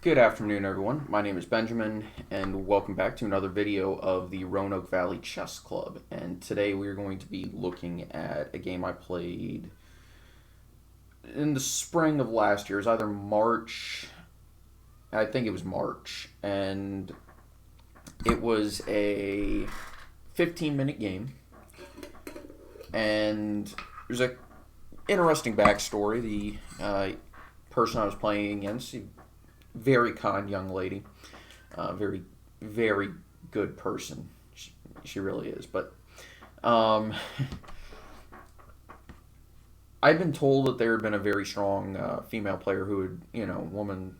Good afternoon, everyone. My name is Benjamin, and welcome back to another video of the Roanoke Valley Chess Club. And today we are going to be looking at a game I played in the spring of last year. It was either March, I think it was March, and it was a 15-minute game. And there's a interesting backstory. The person I was playing against, very kind young lady, very, very good person. She really is. But I've been told that there had been a very strong female player who had, woman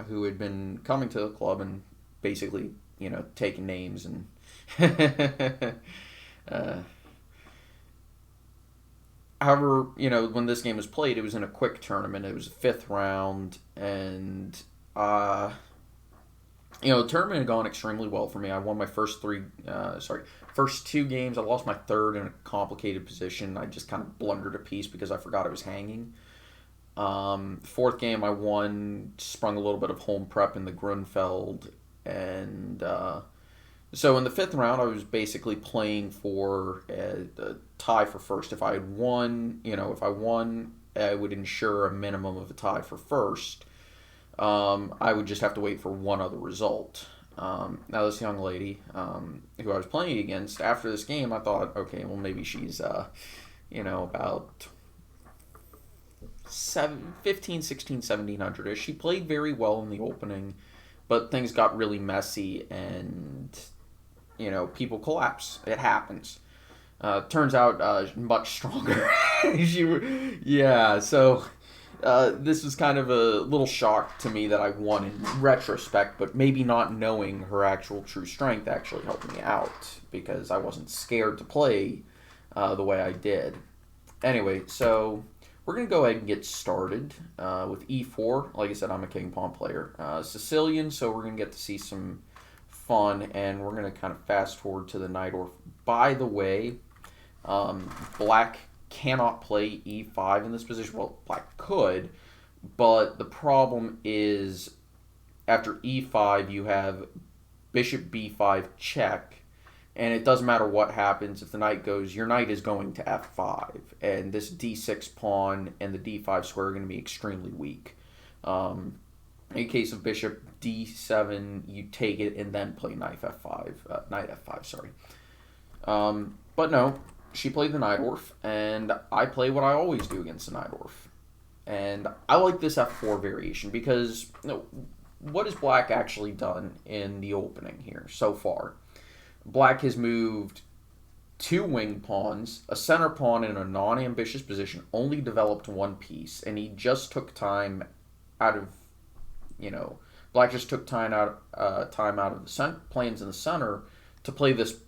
who had been coming to the club and basically, taking names and uh, however, when this game was played, it was in a quick tournament. It was a fifth round, and the tournament had gone extremely well for me. I won my first two games. I lost my third in a complicated position. I just kind of blundered a piece because I forgot I was hanging. Fourth game, I won, sprung a little bit of home prep in the Grunfeld, and so in the fifth round, I was basically playing for a tie for first. If I had won, I would ensure a minimum of a tie for first. I would just have to wait for one other result. Now, this young lady who I was playing against, after this game, I thought, okay, well, maybe she's, about 15, 16, 1700-ish. She played very well in the opening, but things got really messy and people collapse. It happens. Turns out much stronger. So this was kind of a little shock to me that I won in retrospect, but maybe not knowing her actual true strength actually helped me out because I wasn't scared to play the way I did. Anyway, so we're going to go ahead and get started with e4. Like I said, I'm a king pawn player. Sicilian, so we're going to get to see some fun, and we're going to kind of fast forward to the knight. Or by the way, black cannot play e5 in this position. Well, black could, but the problem is after e5 you have bishop b5 check, and it doesn't matter what happens. If the knight goes, your knight is going to f5, and this d6 pawn and the d5 square are going to be extremely weak. In case of bishop d7, you take it and then play knight f5, sorry. But no, she played the Najdorf, and I play what I always do against the Najdorf. And I like this f4 variation because what has black actually done in the opening here so far? Black has moved two wing pawns, a center pawn in a non-ambitious position, only developed one piece, and he just took time out of, black just took time out of the plans in the center to play this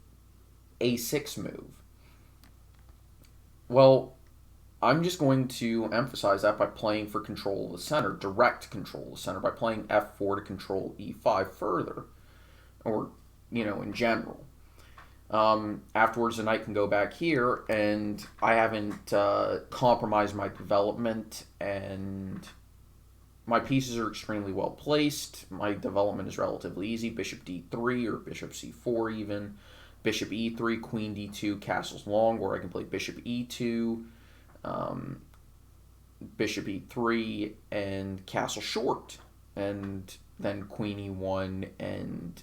a6 move. Well, I'm just going to emphasize that by playing for control of the center, direct control of the center, by playing f4 to control e5 further, or, in general. Afterwards, the knight can go back here, and I haven't compromised my development, and my pieces are extremely well placed. My development is relatively easy. Bishop d3 or bishop c4 even. Bishop e3, queen d2, castles long, where I can play bishop e2, bishop e3, and castle short. And then queen e1 and,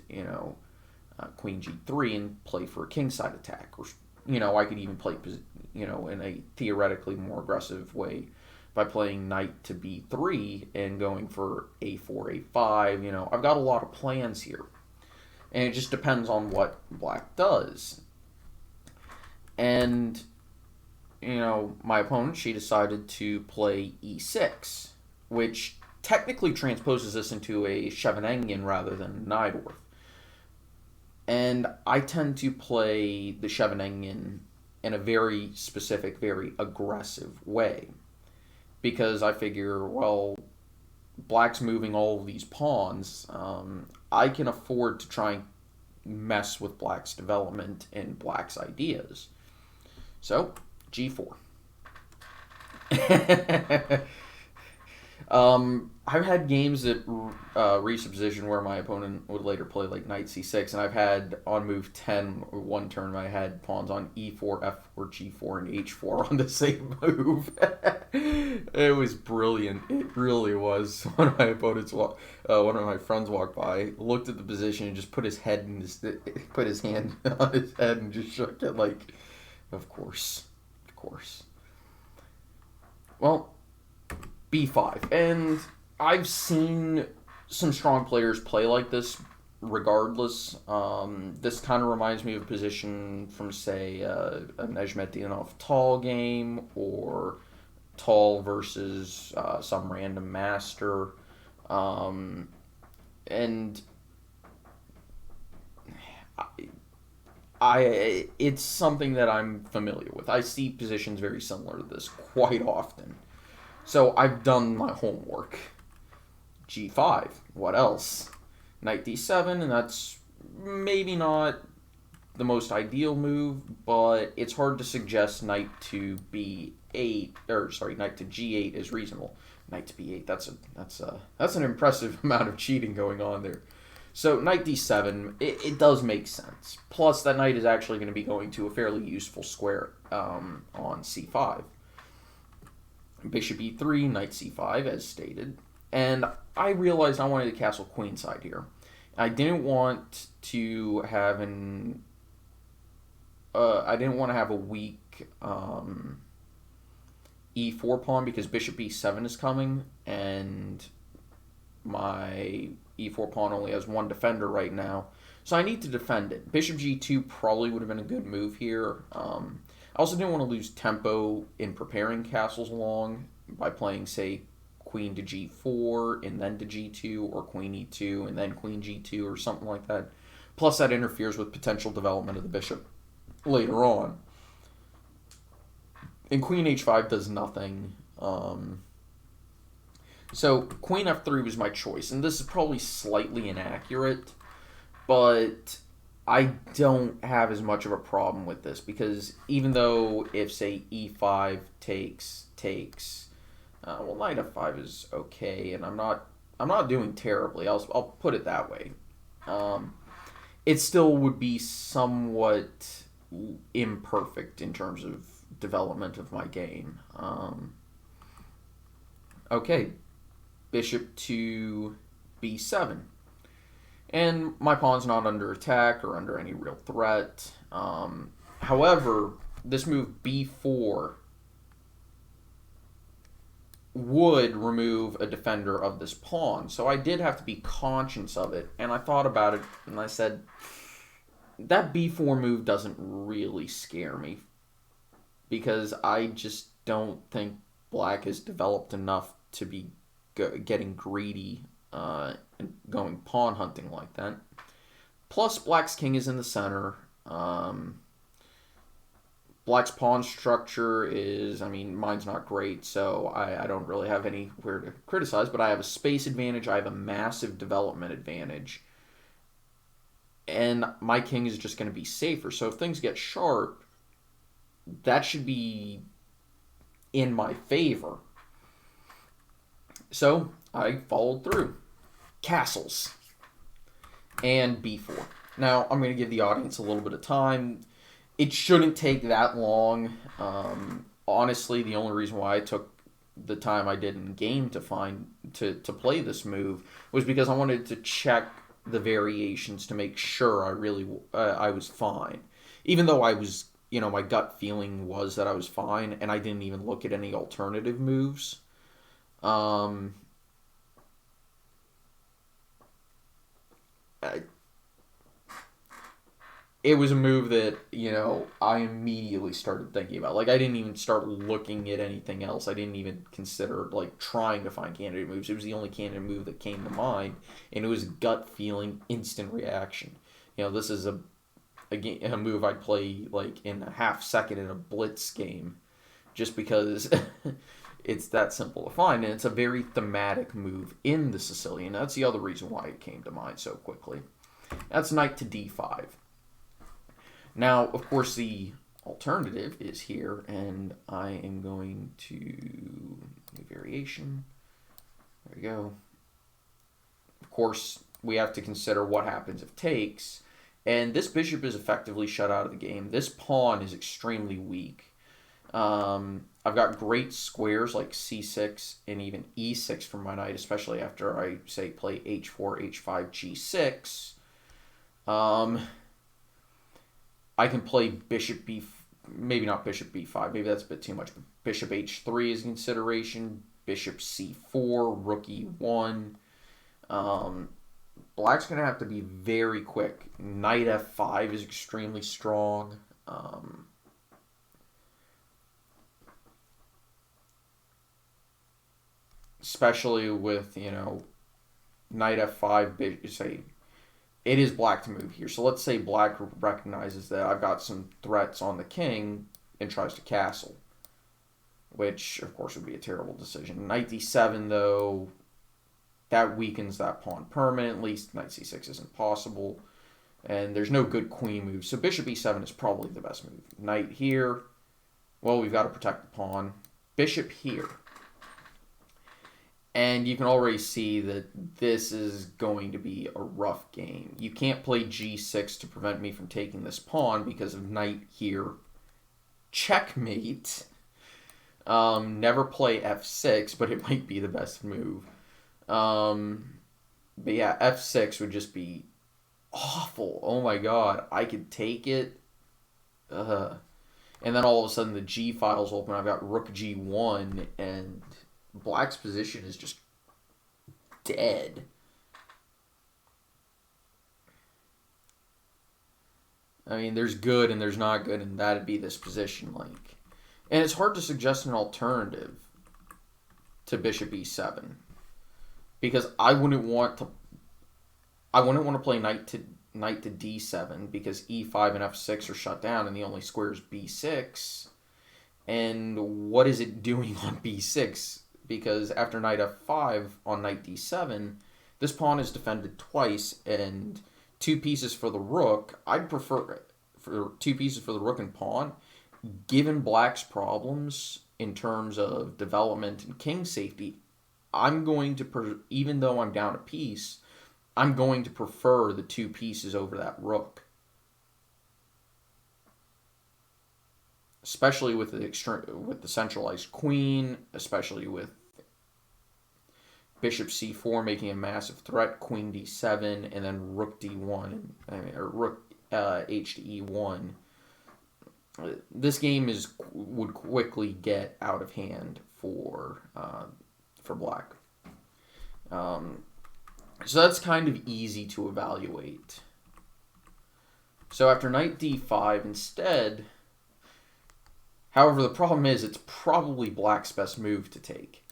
queen g3 and play for a kingside attack. Or, I could even play, in a theoretically more aggressive way by playing knight to b3 and going for a4, a5. I've got a lot of plans here. And it just depends on what black does. And, my opponent, she decided to play e6, which technically transposes this into a Scheveningen rather than Najdorf. And I tend to play the Scheveningen in a very specific, very aggressive way. Because I figure, well, black's moving all of these pawns. I can afford to try and mess with black's development and black's ideas. So, g4. I've had games that reach a position where my opponent would later play like knight c6, and I've had on move 10 one turn I had pawns on e4, f4, g4, and h4 on the same move. It was brilliant. It really was. One of my friends walked by, looked at the position, and just put his hand on his head and just shook it like, of course, of course. Well, b5. And I've seen some strong players play like this regardless. This kind of reminds me of a position from, say, a Nezhmetdinov Tal game, or Tal versus some random master. And it's something that I'm familiar with. I see positions very similar to this quite often. So I've done my homework. G5. What else? Knight D7, and that's maybe not the most ideal move, but it's hard to suggest knight to B8, or sorry, knight to G8 is reasonable. Knight to B8, that's an impressive amount of cheating going on there. So knight D7, it does make sense. Plus, that knight is actually going to be going to a fairly useful square on C5. Bishop e3, knight c5, as stated. And I realized I wanted to castle queenside here. I didn't want to have a weak e4 pawn, because bishop e7 is coming, and my e4 pawn only has one defender right now. So I need to defend it. Bishop g2 probably would have been a good move here. I also didn't want to lose tempo in preparing castles along by playing, say, queen to g4 and then to g2, or queen e2 and then queen g2, or something like that. Plus, that interferes with potential development of the bishop later on. And queen h5 does nothing. So queen f3 was my choice, and this is probably slightly inaccurate, but I don't have as much of a problem with this, because even though if, say, e5 takes, well, knight f5 is okay, and I'm not doing terribly. I'll put it that way. It still would be somewhat imperfect in terms of development of my game. Okay, bishop to b7. And my pawn's not under attack or under any real threat. However, this move b4 would remove a defender of this pawn. So I did have to be conscious of it. And I thought about it, and I said, that b4 move doesn't really scare me, because I just don't think black has developed enough to be getting greedy and going pawn hunting like that. Plus, black's king is in the center. Black's pawn structure is, mine's not great, so I don't really have anywhere to criticize, but I have a space advantage, I have a massive development advantage, and my king is just going to be safer. So if things get sharp, that should be in my favor. So I followed through. Castles and b4. Now I'm going to give the audience a little bit of time. It shouldn't take that long. Honestly, the only reason why I took the time I did in game to play this move was because I wanted to check the variations to make sure I was fine. Even though I was, my gut feeling was that I was fine, and I didn't even look at any alternative moves. It was a move that, I immediately started thinking about. Like, I didn't even start looking at anything else. I didn't even consider, trying to find candidate moves. It was the only candidate move that came to mind, and it was gut feeling, instant reaction. This is a move I'd play, in a half second in a blitz game, just because it's that simple to find, and it's a very thematic move in the Sicilian. That's the other reason why it came to mind so quickly. That's knight to d5. Now, of course, the alternative is here, and I am going to do variation. There we go. Of course, we have to consider what happens if takes. And this bishop is effectively shut out of the game. This pawn is extremely weak. I've got great squares like c6 and even e6 for my knight, especially after I, say, play h4, h5, g6. I can play bishop b, maybe not bishop b5, maybe that's a bit too much, but bishop h3 is a consideration, bishop c4, rook e1. Black's going to have to be very quick. Knight f5 is extremely strong. Especially with, knight f5, say, it is black to move here. So let's say black recognizes that I've got some threats on the king and tries to castle, which, of course, would be a terrible decision. Knight d7, though, that weakens that pawn permanently. Knight c6 isn't possible, and there's no good queen move. So bishop e7 is probably the best move. Knight here, well, we've got to protect the pawn. Bishop here. And you can already see that this is going to be a rough game. You can't play g6 to prevent me from taking this pawn because of knight here. Checkmate. Never play f6, but it might be the best move. But yeah, f6 would just be awful. Oh my god, I could take it. And then all of a sudden the g file's open. I've got rook g1, and black's position is just dead. I mean, there's good and there's not good, and that'd be this position, like. And it's hard to suggest an alternative to bishop e7 because I wouldn't want to play knight to d7 because e5 and f6 are shut down, and the only square is b6. And what is it doing on b6? Because after knight f5 on knight d7, this pawn is defended twice, and 2 pieces for the rook. I'd prefer for 2 pieces for the rook and pawn. Given black's problems in terms of development and king safety, I'm going to, even though I'm down a piece, I'm going to prefer the 2 pieces over that rook. Especially with the centralized queen, especially with bishop c4 making a massive threat, queen d7, and then rook d1, or rook h to e1. This game would quickly get out of hand for black. So that's kind of easy to evaluate. So after knight d5 instead. However, the problem is it's probably black's best move to take.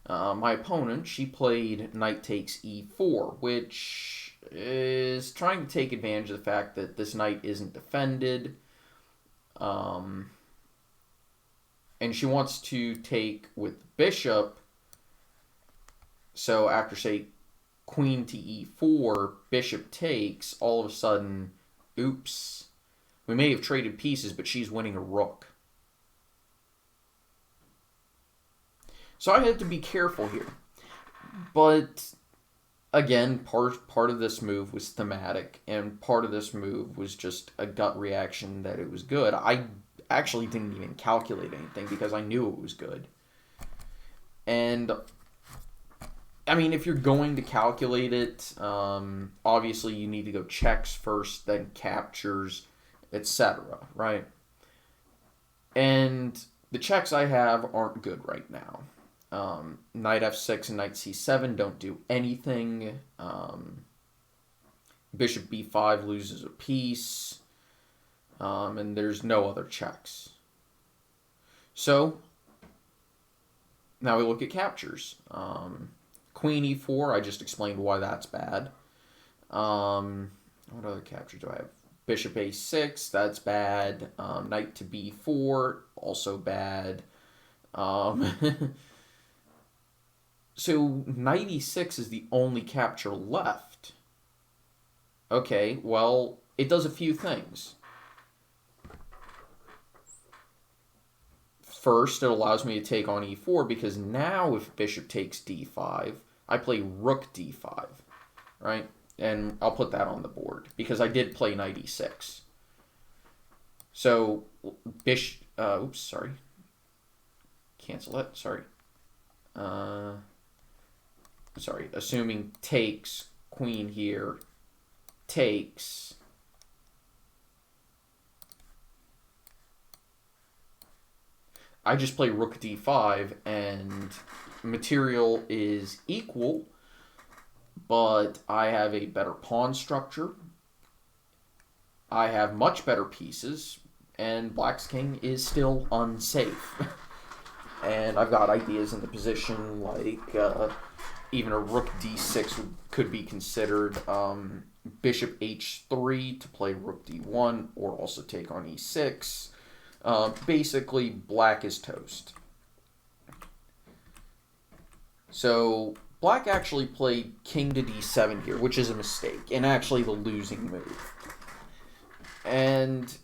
My opponent, she played knight takes e4, which is trying to take advantage of the fact that this knight isn't defended. And she wants to take with the bishop. So after, say, queen to e4, bishop takes, all of a sudden, oops. We may have traded pieces, but she's winning a rook. So I had to be careful here. But, again, part of this move was thematic, and part of this move was just a gut reaction that it was good. I actually didn't even calculate anything because I knew it was good. And, I mean, if you're going to calculate it, obviously you need to go checks first, then captures, etc., right? And the checks I have aren't good right now. Knight f6 and knight c7 don't do anything. Bishop b5 loses a piece. And there's no other checks. So, now we look at captures. Queen e4, I just explained why that's bad. What other captures do I have? Bishop a6, that's bad. Knight to b4, also bad. So knight e6 is the only capture left. Okay, well, it does a few things. First, it allows me to take on e4 because now if bishop takes d5, I play rook d5, right? And I'll put that on the board because I did play knight e6. So, oops, sorry. Cancel it, sorry. Sorry, assuming takes, queen here, takes. I just play rook d5, and material is equal, but I have a better pawn structure. I have much better pieces, and black's king is still unsafe. And I've got ideas in the position like even a rook d6 could be considered. Bishop h3 to play rook d1 or also take on e6. Basically, black is toast. So black actually played king to d7 here, which is a mistake, and actually the losing move. And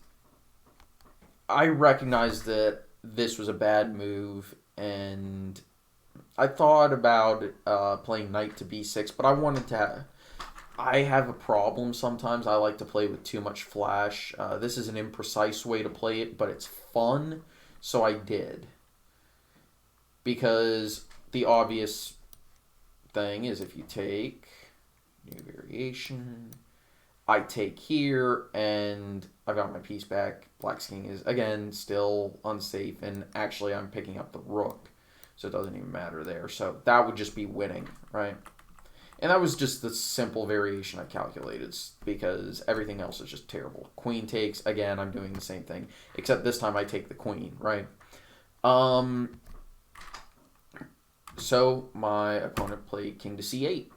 I recognize that this was a bad move, and I thought about playing knight to b6, but I wanted to I have a problem sometimes. I like to play with too much flash. This is an imprecise way to play it, but it's fun, so I did. Because the obvious thing is if you take new variation, I take here, and I've got my piece back. Black's king is, again, still unsafe, and actually I'm picking up the rook, so it doesn't even matter there. So that would just be winning, right? And that was just the simple variation I calculated because everything else is just terrible. Queen takes, again, I'm doing the same thing, except this time I take the queen, right? So my opponent played king to c8.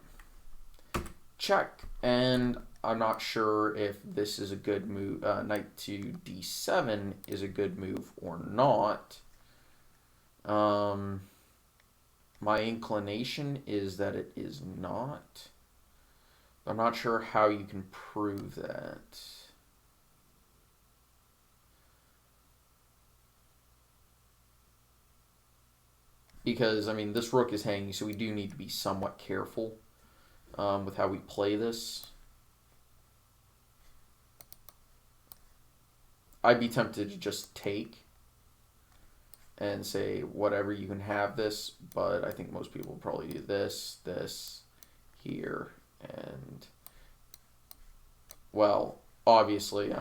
Check. And I'm not sure if this is a good move. Knight to d7 is a good move or not. My inclination is that it is not. I'm not sure how you can prove that. Because, I mean, this rook is hanging, so we do need to be somewhat careful with how we play this. I'd be tempted to just take and say, whatever, you can have this, but I think most people will probably do this, this, here, and, well, obviously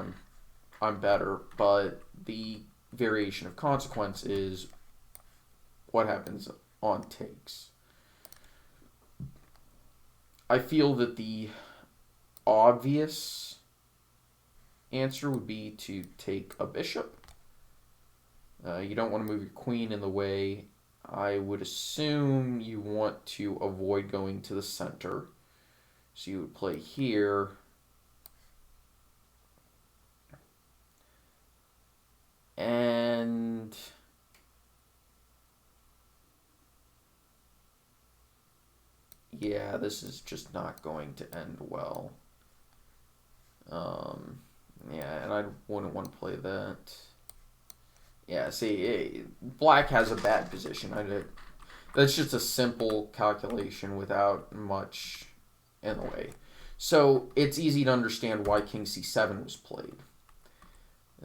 I'm better, but the variation of consequence is what happens on takes. I feel that the obvious answer would be to take a bishop. You don't want to move your queen in the way. I would assume you want to avoid going to the center. So you would play here. And yeah, this is just not going to end well. Yeah, and I wouldn't want to play that. Yeah, see, black has a bad position. That's just a simple calculation without much in the way. So it's easy to understand why king c7 was played.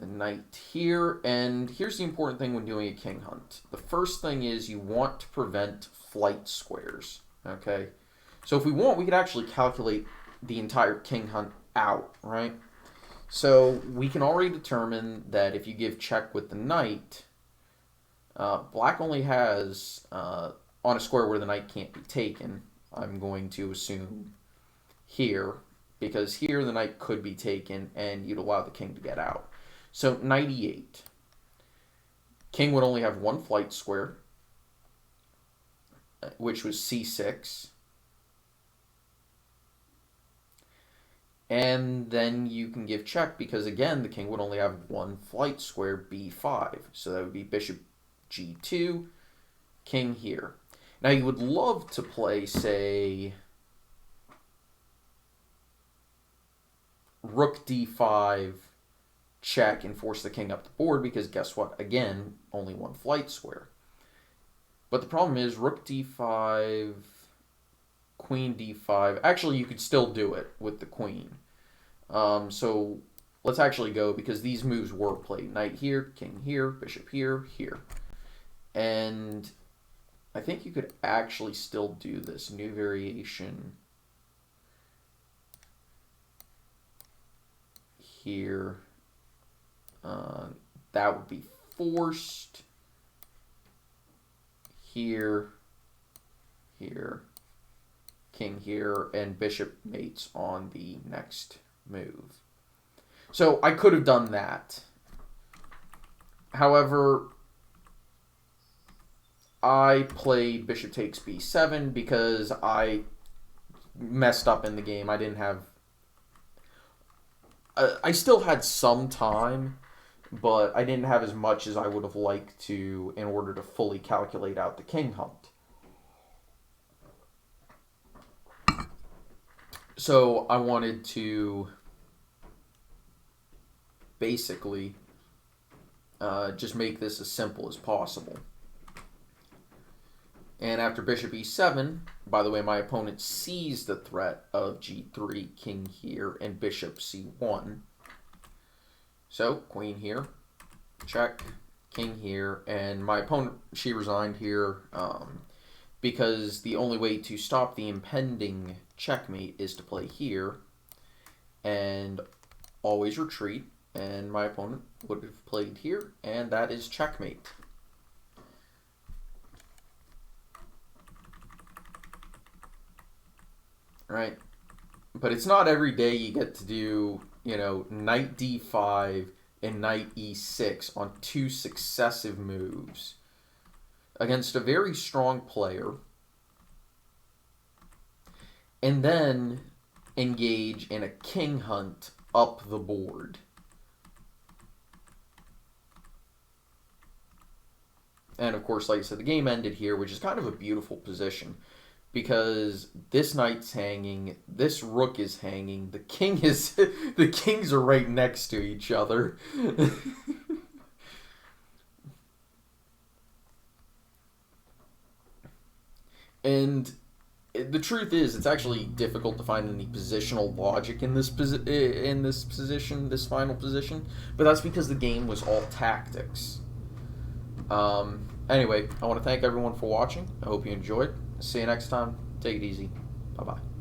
A knight here, and here's the important thing when doing a king hunt. The first thing is you want to prevent flight squares, okay? So if we want, we could actually calculate the entire king hunt out, right? So we can already determine that if you give check with the knight, black only has, on a square where the knight can't be taken, I'm going to assume here, because here the knight could be taken and you'd allow the king to get out. So knight e8. King would only have one flight square, which was c6. And then you can give check because, again, the king would only have one flight square, b5. So that would be bishop g2, king here. Now, you would love to play, say, rook d5, check, and force the king up the board because, guess what? Again, only one flight square. But the problem is rook d5 queen d5. Actually, you could still do it with the queen. So let's actually go, because these moves were played. Knight here, king here, bishop here, here. And I think you could actually still do this. New variation here. That would be forced. Here, here, king here, and bishop mates on the next move. So I could have done that. However, I played bishop takes b7 because I messed up in the game. I didn't have... I still had some time, but I didn't have as much as I would have liked to in order to fully calculate out the king hunt. So I wanted to basically just make this as simple as possible. And after bishop e7, by the way, my opponent sees the threat of g3, king here, and bishop c1. So, queen here, check, king here, and my opponent, she resigned here because the only way to stop the impending checkmate is to play here and always retreat, and my opponent would have played here, and that is checkmate. Right? But it's not every day you get to do, you know, knight d5 and knight e6 on 2 successive moves against a very strong player, and then engage in a king hunt up the board. And of course, like I said, the game ended here, which is kind of a beautiful position, because this knight's hanging, this rook is hanging, the king is the kings are right next to each other. And the truth is, it's actually difficult to find any positional logic in this position, this final position, but that's because the game was all tactics. Anyway, I want to thank everyone for watching. I hope you enjoyed. See you next time. Take it easy. Bye-bye.